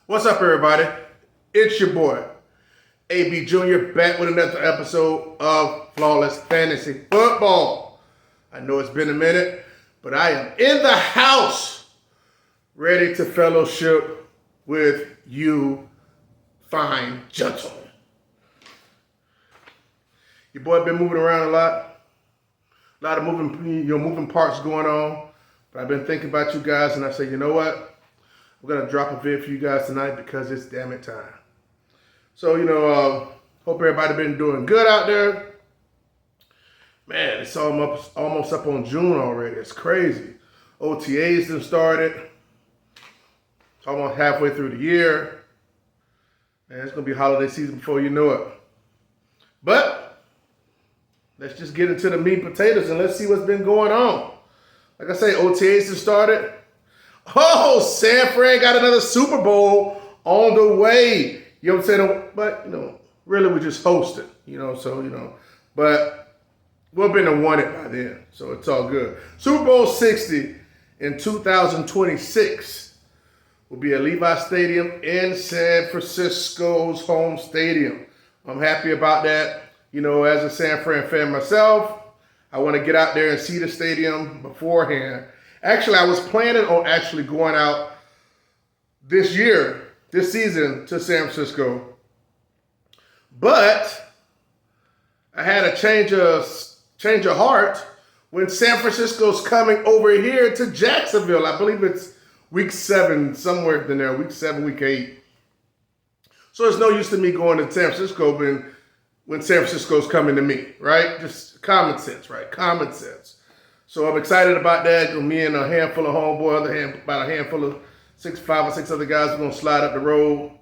What's up, everybody? It's your boy, AB Jr., back with another episode of Flawless Fantasy Football. I know it's been a minute, but I am in the house, ready to fellowship with you fine gentlemen. Your boy been moving around a lot of moving parts going on, but I've been thinking about you guys, and I say, you know what? We're going to drop a vid for you guys tonight because it's damn it time. So, hope everybody been doing good out there. Man, it's almost up on June already. It's crazy. OTAs done started. It's almost halfway through the year. Man, it's going to be holiday season before you know it. But let's just get into the meat and potatoes and let's see what's been going on. Like I say, OTAs have started. Oh, San Fran got another Super Bowl on the way. You know what I'm saying? But, really we're just hosting, but we'll be to won it by then. So it's all good. Super Bowl 60 in 2026 will be at Levi Stadium in San Francisco's home stadium. I'm happy about that. As a San Fran fan myself, I want to get out there and see the stadium beforehand. Actually, I was planning on actually going out this season to San Francisco. But I had a change of heart when San Francisco's coming over here to Jacksonville. I believe it's week 7, somewhere in there, week 7, week 8. So it's no use to me going to San Francisco when San Francisco's coming to me, right? Just common sense, right? Common sense. So I'm excited about that. Me and a handful of homeboys, about a handful of 5 or 6 other guys, we're going to slide up the road,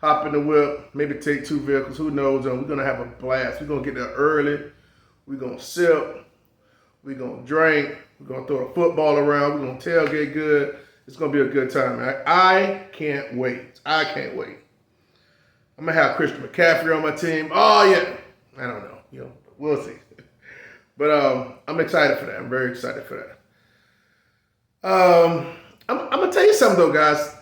hop in the whip, maybe take 2 vehicles, who knows, and we're going to have a blast. We're going to get there early. We're going to sip. We're going to drink. We're going to throw the football around. We're going to tailgate good. It's going to be a good time, man. I can't wait. I can't wait. I'm going to have Christian McCaffrey on my team. Oh, yeah. I don't know. We'll see. But I'm excited for that. I'm very excited for that. I'm going to tell you something, though, guys.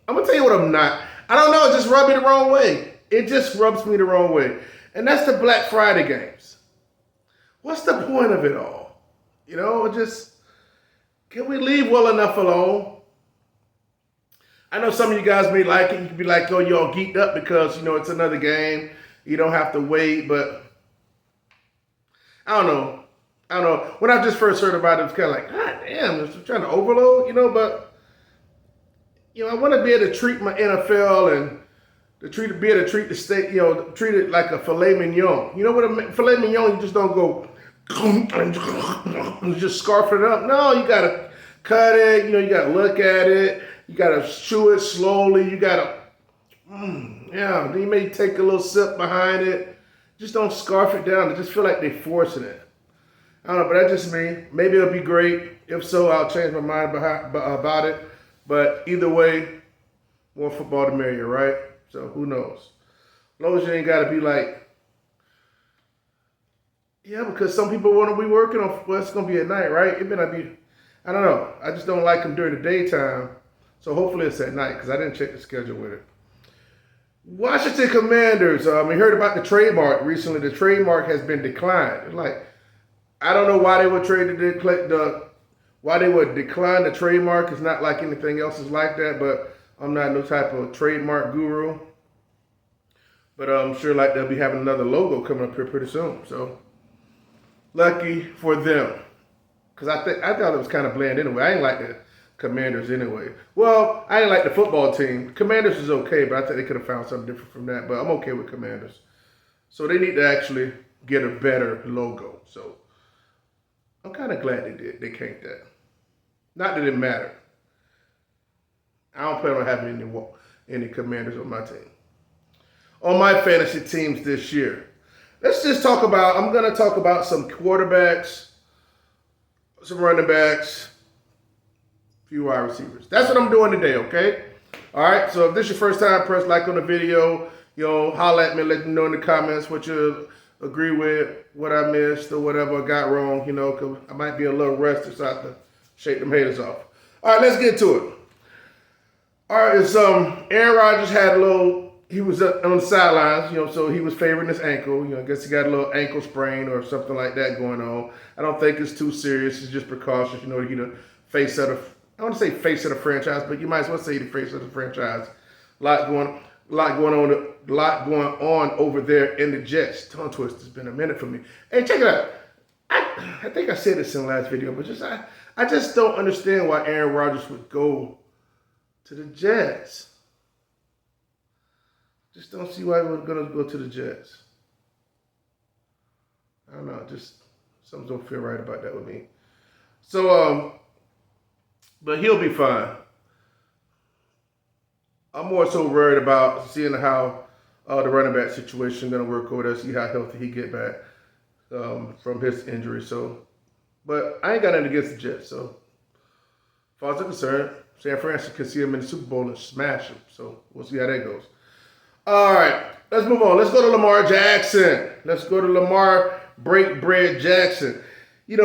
I'm going to tell you what I'm not. I don't know. It just rubbed me the wrong way. It just rubs me the wrong way. And that's the Black Friday games. What's the point of it all? Can we leave well enough alone? I know some of you guys may like it. You can be like, oh, you're all geeked up because, it's another game. You don't have to wait, but I don't know. When I just first heard about it, it was kind of like, God damn, I'm trying to overload, but, I want to be able to treat my NFL and be able to treat the state, treat it like a filet mignon. You know what a filet mignon, you just don't go and just scarf it up. No, you got to cut it, you got to look at it. You got to chew it slowly. You got to, then you may take a little sip behind it. Just don't scarf it down. I just feel like they're forcing it. I don't know, but that's just me. Maybe it'll be great. If so, I'll change my mind about it. But either way, more football the merrier, right? So who knows? As long as you ain't got to be like, because some people want to be working on, it's going to be at night, right? It may not be, I don't know. I just don't like them during the daytime. So hopefully it's at night because I didn't check the schedule with it. Washington Commanders, we heard about the trademark recently. The trademark has been declined. It's like, I don't know why they would decline the trademark. It's not like anything else is like that, but I'm not no type of trademark guru. But I'm sure they'll be having another logo coming up here pretty soon. So lucky for them. Because I thought it was kind of bland anyway. I ain't like the Commanders anyway. Well, I didn't like the football team. Commanders is okay, but I think they could have found something different from that. But I'm okay with Commanders. So they need to actually get a better logo. So I'm kind of glad they did. They came that. Not that it mattered. I don't plan on having any Commanders on my team. On my fantasy teams this year. Let's just talk about, I'm going to talk about some quarterbacks, some running backs, few wide receivers. That's what I'm doing today, okay? All right, so if this is your first time, press like on the video. Holler at me, let me know in the comments what you agree with, what I missed, or whatever I got wrong, because I might be a little rusty, so I have to shake them haters off. All right, let's get to it. All right, it's Aaron Rodgers had a little. He was on the sidelines, so he was favoring his ankle. I guess he got a little ankle sprain or something like that going on. I don't think it's too serious. It's just precautions. He the face of the. I want to say face of the franchise, but you might as well say the face of the franchise. A lot going on over there in the Jets. Tongue twist has been a minute for me. Hey, check it out. I think I said this in the last video, but I just don't understand why Aaron Rodgers would go to the Jets. Just don't see why we're gonna go to the Jets. I don't know, just something don't feel right about that with me. So, but he'll be fine. I'm more so worried about seeing how the running back situation gonna work over there, see how healthy he get back from his injury. So, but I ain't got nothing against the Jets. So, as far as I'm concerned, San Francisco can see him in the Super Bowl and smash him. So we'll see how that goes. All right, let's move on. Let's go to Lamar Jackson. Let's go to Lamar Break Bread Jackson. He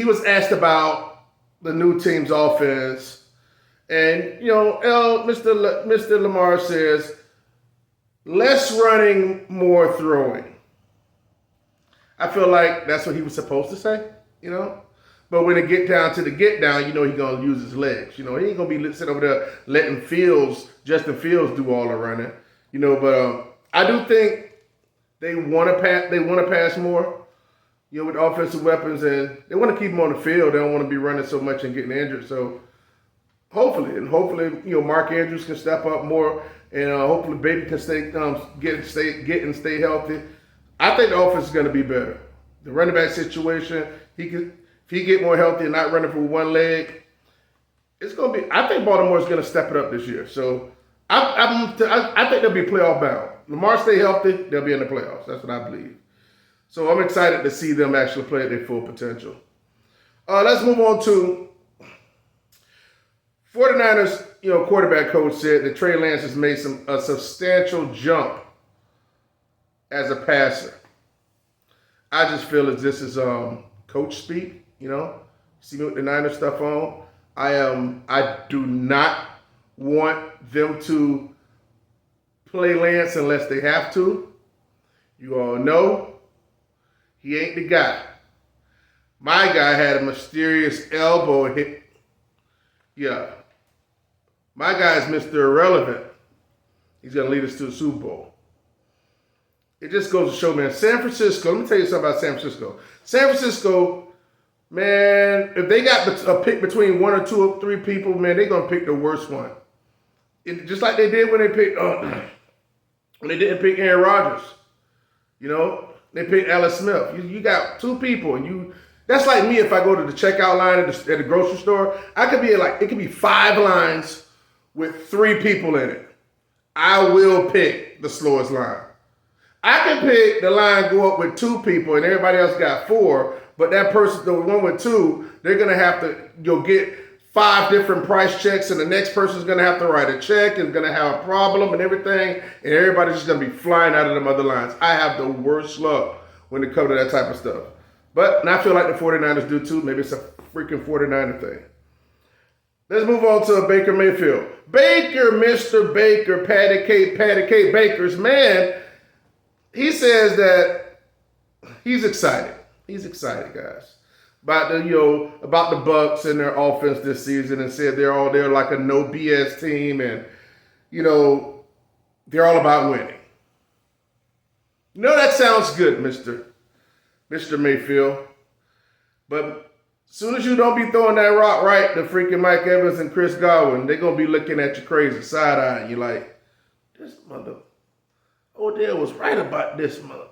was asked about the new team's offense. And, Mr. Lamar says, less running, more throwing. I feel like that's what he was supposed to say, But when it get down to the get down, he's going to use his legs. He ain't going to be sitting over there letting Justin Fields do all the running. But I do think they want to pass. They want to pass more, with offensive weapons, and they want to keep them on the field. They don't want to be running so much and getting injured. So hopefully, Mark Andrews can step up more, and hopefully Baby can stay healthy. I think the offense is going to be better. The running back situation, if he get more healthy and not running for one leg, it's going to be. I think Baltimore is going to step it up this year. So I think they'll be playoff bound. Lamar stay healthy, they'll be in the playoffs. That's what I believe. So I'm excited to see them actually play at their full potential. Let's move on to 49ers. Quarterback coach said that Trey Lance has made a substantial jump as a passer. I just feel as this is coach speak. See me with the Niners stuff on. I do not want them to play Lance unless they have to. You all know he ain't the guy. My guy had a mysterious elbow hit. Yeah. My guy is Mr. Irrelevant. He's going to lead us to the Super Bowl. It just goes to show, man, San Francisco, let me tell you something about San Francisco. San Francisco, man, if they got a pick between one or two or three people, man, they're going to pick the worst one. Just like they did when they picked, when they didn't pick Aaron Rodgers. They picked Alex Smith. You got two people, and that's like me if I go to the checkout line at the grocery store. It could be 5 lines with 3 people in it. I will pick the slowest line. I can pick the line, go up with 2 people, and everybody else got 4, but that person, the one with 2, they're going to have to get 5 different price checks, and the next person's going to have to write a check and going to have a problem and everything, and everybody's just going to be flying out of them other lines. I have the worst luck when it comes to that type of stuff. And I feel like the 49ers do too. Maybe it's a freaking 49er thing. Let's move on to Baker Mayfield. Baker, Mr. Baker, Patty Cake Baker's man, he says that he's excited. He's excited, guys, about the Bucs and their offense this season, and said they're like a no BS team, and they're all about winning. That sounds good, Mr. Mayfield, but as soon as you don't be throwing that rock right to freaking Mike Evans and Chris Godwin, they're going to be looking at you crazy, side-eyeing you like, this mother, Odell was right about this mother.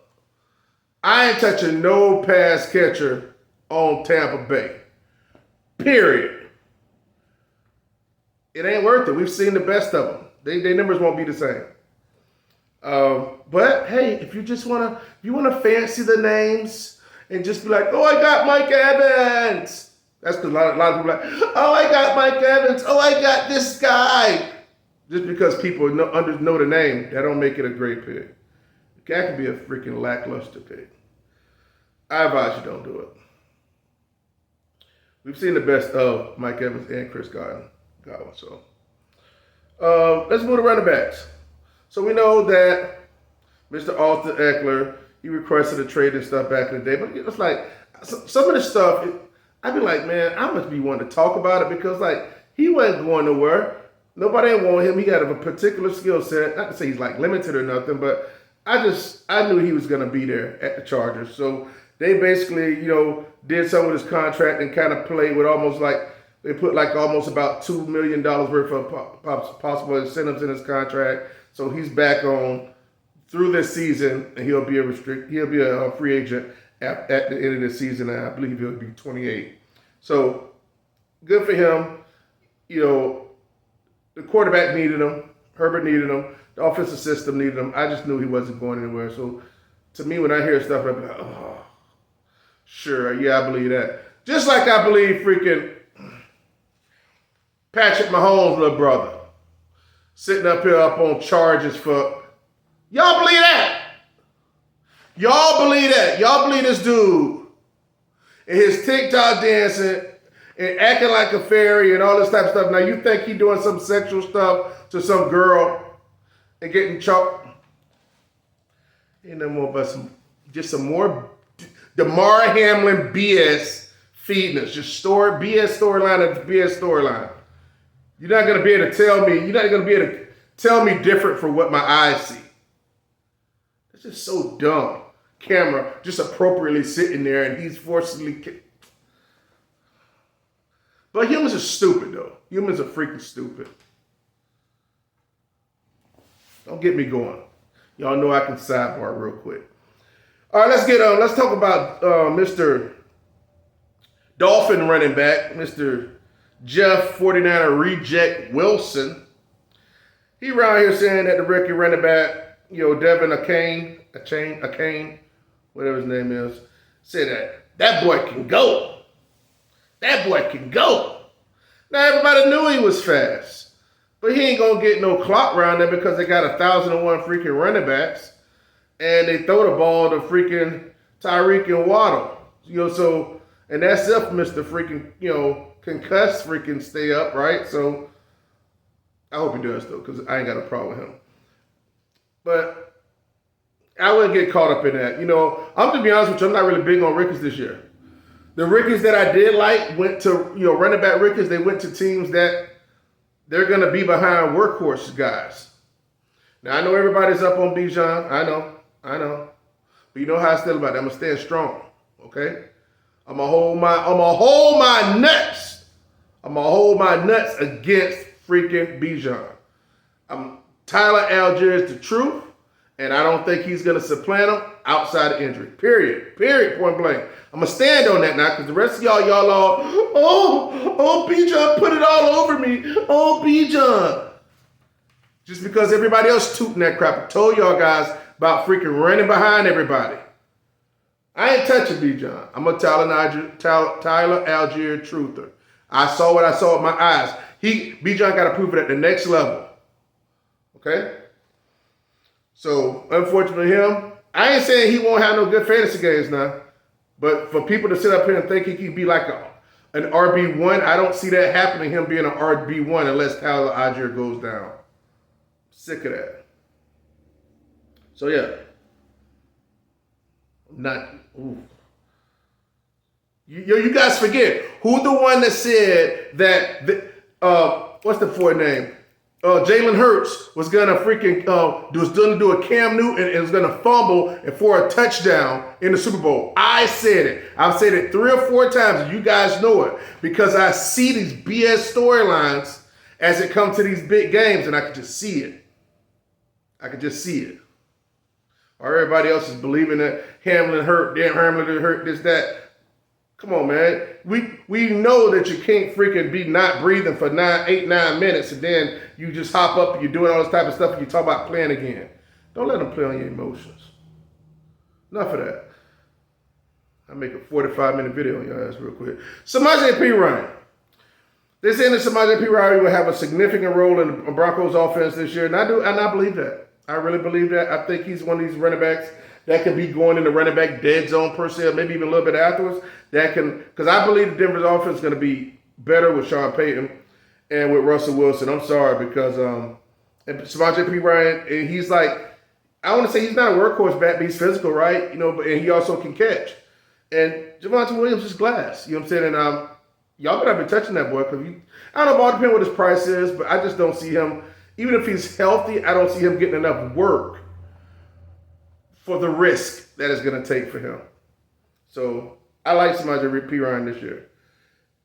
I ain't touching no pass catcher on Tampa Bay. Period. It ain't worth it. We've seen the best of them. Their numbers won't be the same. But hey, if you want to fancy the names and just be like, oh, I got Mike Evans. That's because a lot of people are like, oh, I got Mike Evans. Oh, I got this guy. Just because people know the name, that don't make it a great pick. That could be a freaking lackluster pick. I advise you don't do it. We've seen the best of Mike Evans and Chris Godwin. So Let's move to running backs. So we know that Mr. Austin Eckler, he requested a trade and stuff back in the day. But it's like, some of this stuff, I'd be like, man, I must be wanting to talk about it because, like, he wasn't going nowhere. Nobody wanted him. He got a particular skill set. Not to say he's, like, limited or nothing, but I knew he was going to be there at the Chargers. So they basically, did some with his contract and kind of played with almost like, they put like almost about $2 million worth of possible incentives in his contract. So he's back on through this season, and he'll be a free agent at the end of the season. And I believe he'll be 28. So good for him. The quarterback needed him. Herbert needed him. The offensive system needed him. I just knew he wasn't going anywhere. So to me, when I hear stuff, I'm like, oh, sure, yeah, I believe that. Just like I believe freaking Patrick Mahomes' little brother sitting up here up on charges for, y'all believe that? Y'all believe that? Y'all believe this dude and his TikTok dancing and acting like a fairy and all this type of stuff. Now you think he doing some sexual stuff to some girl and getting choked? Ain't no more but some more Damar Hamlin BS feeding us. Just BS storyline after BS storyline. You're not gonna be able to tell me. You're not gonna be able to tell me different from what my eyes see. It's just so dumb. Camera just appropriately sitting there, and he's forcibly. But humans are stupid, though. Humans are freaking stupid. Don't get me going. Y'all know I can sidebar real quick. All right, let's talk about Mr. Dolphin running back, Mr. Jeff 49er reject Wilson. He around here saying that the rookie running back, Devin Akane, whatever his name is, said that boy can go. That boy can go. Now everybody knew he was fast, but he ain't gonna get no clock around there because they got 1,001 freaking running backs, and they throw the ball to freaking Tyreek and Waddle. So and that's if Mr. freaking concussed freaking stay up, right? So I hope he does though, because I ain't got a problem with him. But I wouldn't get caught up in that. I'm to be honest with you, I'm not really big on rookies this year. The rookies that I did like went to, running back rookies, they went to teams that they're going to be behind workhorse guys. Now, I know everybody's up on Bijan. I know. But you know how I feel about that. I'm going to stand strong, okay? I'm going to hold my nuts. I'm going to hold my nuts against freaking Bijan. Tyler Algier is the truth, and I don't think he's going to supplant him outside of injury. Period, point blank. I'm going to stand on that now because the rest of y'all all, oh, Bijan put it all over me. Oh, Bijan. Just because everybody else tooting that crap. I told y'all guys about freaking running behind everybody. I ain't touching Bijan. I'm a Tyler Algier truther. I saw what I saw with my eyes. Bijan got to prove it at the next level. Okay? So, unfortunately him, I ain't saying he won't have no good fantasy games now. But for people to sit up here and think he could be like an RB1, I don't see that happening, him being an RB1 unless Tyler Algier goes down. Sick of that. So, yeah. You guys forget who the one that said that, what's the boy name? Jalen Hurts was gonna do a Cam Newton and was gonna fumble and for a touchdown in the Super Bowl. I said it. I've said it 3 or 4 times, and you guys know it because I see these BS storylines as it comes to these big games, and I could just see it. Or everybody else is believing that Hamlin hurt, this, that. Come on, man. We know that you can't freaking be not breathing for 8, 9 minutes, and then you just hop up and you're doing all this type of stuff and you talk about playing again. Don't let them play on your emotions. Enough of that. I'll make a 45-minute video on your ass real quick. Samaje Perine. They're saying that Samaje Perine will have a significant role in the Broncos offense this year, and I believe that. I really believe that. I think he's one of these running backs that can be going in the running back dead zone per se, maybe even a little bit afterwards. Because I believe the Denver's offense is going to be better with Sean Payton. and with Russell Wilson. I'm sorry because and Samaje P. Ryan, and he's like, I want to say he's not a workhorse back, but he's physical, right? But and he also can catch. And Javonte Williams is glass. You know what I'm saying? And y'all better be touching that boy because I don't know, it all depends what his price is, but I just don't see him. Even if he's healthy, I don't see him getting enough work for the risk that it's going to take for him. So I like Samaje P. Ryan this year.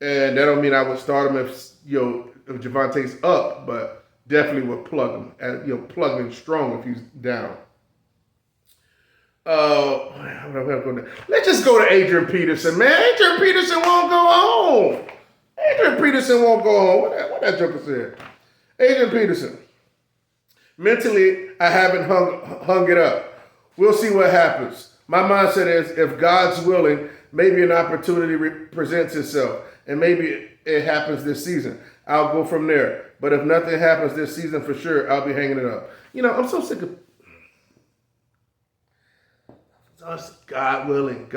And that don't mean I would start him if Javonte's up, but definitely would plug him. Plug him in strong if he's down. Let's just go to Adrian Peterson, man. Adrian Peterson won't go home. What that joker said. Adrian Peterson. Mentally, I haven't hung it up. We'll see what happens. My mindset is, if God's willing, maybe an opportunity presents itself, and maybe it happens this season. I'll go from there. But if nothing happens this season, for sure, I'll be hanging it up. I'm so sick of God willing.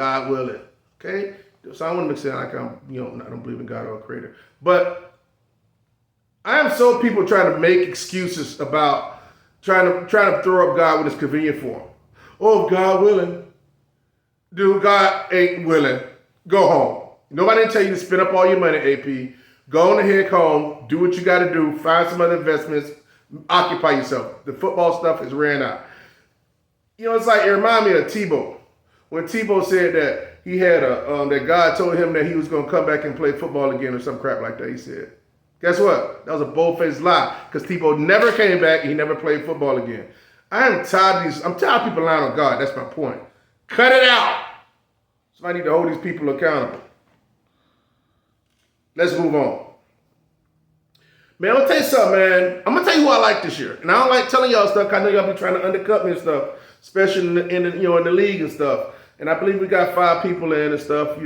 Okay? So I want to make it like I don't believe in God or a creator. But I am so people trying to make excuses about trying to throw up God when it's convenient for him. Oh, God willing. Dude, God ain't willing. Go home. Nobody didn't tell you to spend up all your money, AP. Go on ahead home. Do what you got to do. Find some other investments. Occupy yourself. The football stuff is ran out. It's like, it reminded me of Tebow. When Tebow said that he had that God told him that he was going to come back and play football again or some crap like that, he said. Guess what? That was a bold-faced lie because Tebow never came back and he never played football again. I'm tired of people lying on God. That's my point. Cut it out. Somebody need to hold these people accountable. Let's move on. Man, I'm going to tell you something, man. I'm going to tell you who I like this year. And I don't like telling y'all stuff because I know y'all be trying to undercut me and stuff, especially in the league and stuff. And I believe we got 5 people in and stuff. I'm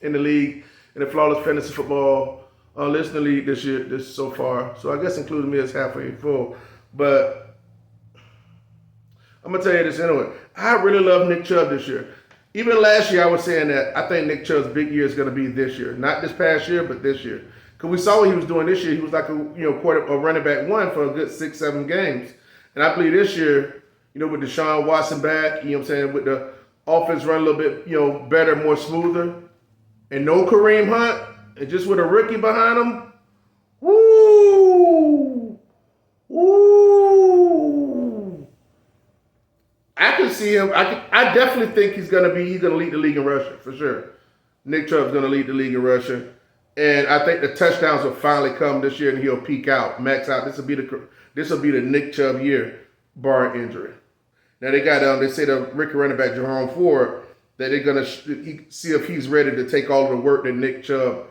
in the league, in the Flawless Fantasy Football listener league this so far. So I guess including me is halfway full. But I'm going to tell you this anyway. I really love Nick Chubb this year. Even last year I was saying that I think Nick Chubb's big year is going to be this year. Not this past year, but this year. Because we saw what he was doing this year. He was like a running back one for a good 6-7 games. And I believe this year, with Deshaun Watson back, with the offense run a little bit, better, more smoother, and no Kareem Hunt, and just with a rookie behind him, woo! I can see him. I definitely think he's gonna lead the league in rushing for sure. Nick Chubb's gonna lead the league in rushing, and I think the touchdowns will finally come this year, and he'll peak out, max out. This will be the Nick Chubb year, barring injury. Now they got they say the rookie running back Jerome Ford that they're gonna see if he's ready to take all of the work that Nick Chubb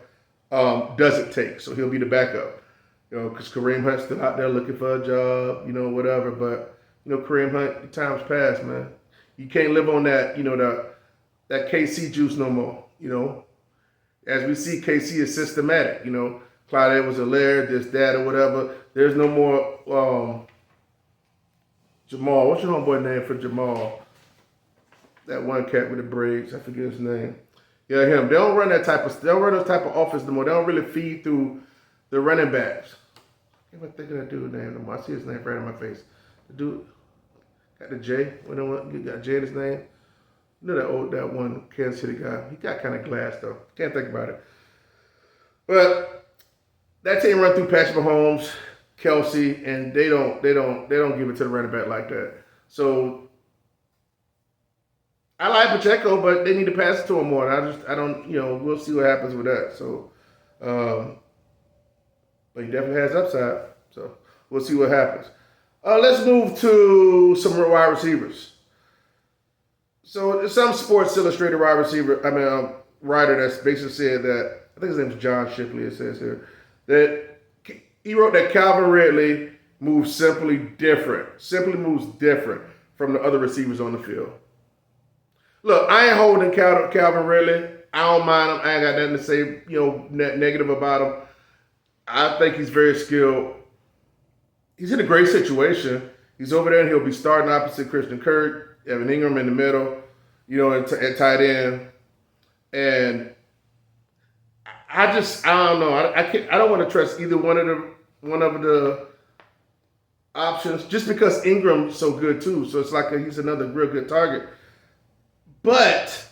doesn't take, so he'll be the backup. Because Kareem Hunt's still out there looking for a job, whatever. But Kareem Hunt, the time's passed, man. You can't live on that, that KC juice no more. As we see, KC is systematic. Clyde Edwards-Helaire, this, that, or whatever. There's no more Jamal. What's your homeboy name for Jamal? That one cat with the braids. I forget his name. Yeah, him. They don't run those type of offense no more. They don't really feed through the running backs. I can't even think of that dude's name no more. I see his name right in my face. The dude got the J. You got J in his name. That one Kansas City guy. He got kind of glass though. Can't think about it. But that team run through Patrick Mahomes, Kelsey, and they don't give it to the running back like that. So I like Pacheco, but they need to pass it to him more. We'll see what happens with that. So, but he definitely has upside. So we'll see what happens. Let's move to some wide receivers. So some Sports Illustrated writer that's basically said that, I think his name is John Shipley, it says here, that he wrote that Calvin Ridley moves simply moves different from the other receivers on the field. Look, I ain't holding Calvin Ridley. I don't mind him. I ain't got nothing to say, negative about him. I think he's very skilled. He's in a great situation. He's over there and he'll be starting opposite Christian Kirk, Evan Ingram in the middle, at tight end. And I don't know. I can't. I don't want to trust either one of the options just because Ingram's so good too. So it's like he's another real good target. But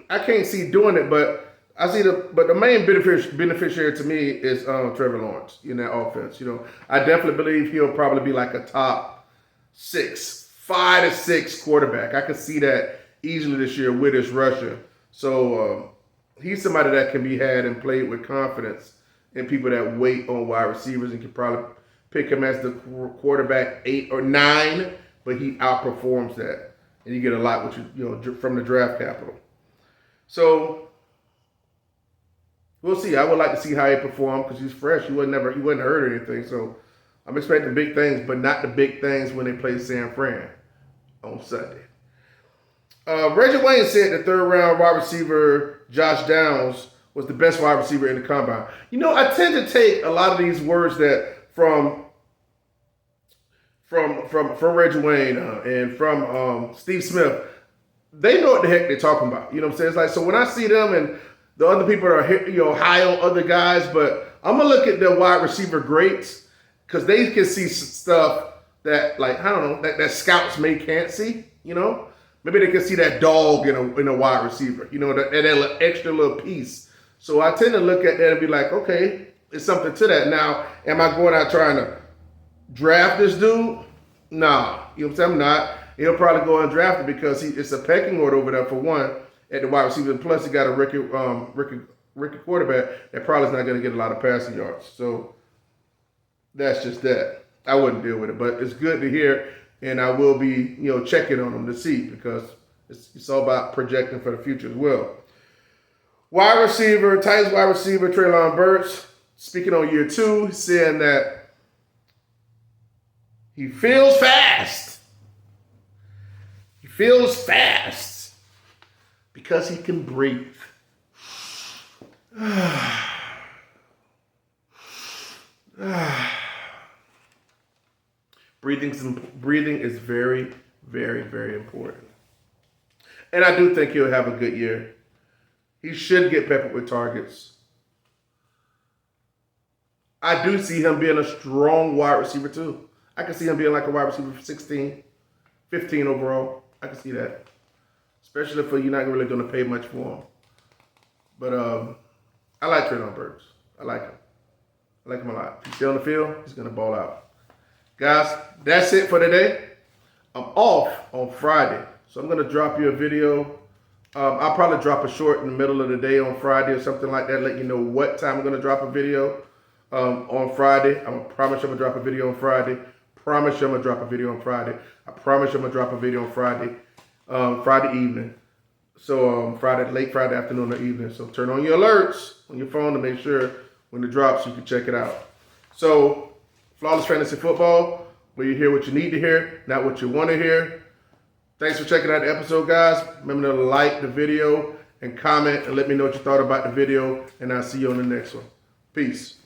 I can't see doing it. But I see the main beneficiary to me is Trevor Lawrence in that offense. You know, I definitely believe he'll probably be like a top 5 to 6 quarterback. I could see that easily this year with his rusher. So he's somebody that can be had and played with confidence, and people that wait on wide receivers and can probably pick him as the quarterback 8 or 9, but he outperforms that, and you get a lot with from the draft capital. So we'll see. I would like to see how he performs because he's fresh. He wasn't hurt or anything. So I'm expecting big things, but not the big things when they play San Fran on Sunday. Reggie Wayne said the third-round wide receiver Josh Downs was the best wide receiver in the combine. You know, I tend to take a lot of these words that from Reggie Wayne and from Steve Smith. They know what the heck they're talking about. You know what I'm saying? It's like, so when I see them and the other people are high on other guys, but I'm gonna look at the wide receiver greats because they can see stuff that, like, I don't know, that scouts can't see. You know, maybe they can see that dog in a wide receiver. You know, that extra little piece. So I tend to look at that and be like, okay, there's something to that. Now, am I going out trying to draft this dude? Nah, you know what I'm saying? I'm not. He'll probably go undrafted because it's a pecking order over there for one at the wide receiver. Plus, he got a rookie quarterback that probably is not going to get a lot of passing yards. So that's just that. I wouldn't deal with it, but it's good to hear, and I will be checking on him to see because it's all about projecting for the future as well. Titans wide receiver Treylon Burks, speaking on year 2, he's saying that he feels fast. He feels fast because he can breathe. Breathing is very, very, very important. And I do think he'll have a good year. He should get peppered with targets. I do see him being a strong wide receiver too. I can see him being like a wide receiver for 16, 15 overall. I can see that. Especially if you're not really going to pay much for him. But I like Treylon Burks. I like him. I like him a lot. If he's still on the field, he's going to ball out. Guys, that's it for today. I'm off on Friday. So I'm going to drop you a video. I'll probably drop a short in the middle of the day on Friday or something like that. Let you know what time I'm going to drop a video on Friday. I promise you I'm going to drop a video on Friday. Promise you I'm going to drop a video on Friday. I promise you I'm going to drop a video on Friday. Friday evening. So late Friday afternoon or evening. So turn on your alerts on your phone to make sure when it drops you can check it out. So Flawless Fantasy Football, where you hear what you need to hear, not what you want to hear. Thanks for checking out the episode, guys. Remember to like the video and comment and let me know what you thought about the video. And I'll see you on the next one. Peace.